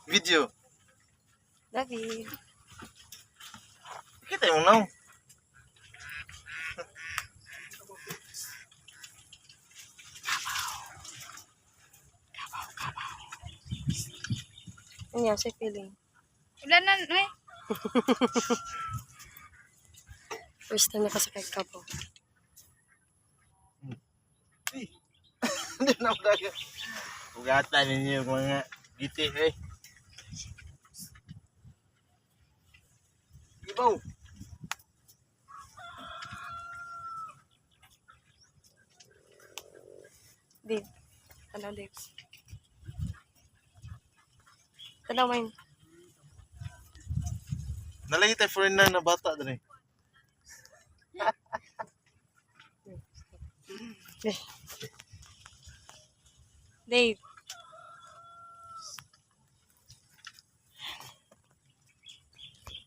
Video. David. Kita yung now. Ano yan? Sa feeling. Ulan na, eh. First time nakasakit ka po. Hindi na ako dagat. Ugatan ninyo yung mga giti eh. Ibaw. Dave. Tanaw, Dave. Tanaw, Wayne. Nalagi tayo foreigner na bata doon eh. Dave.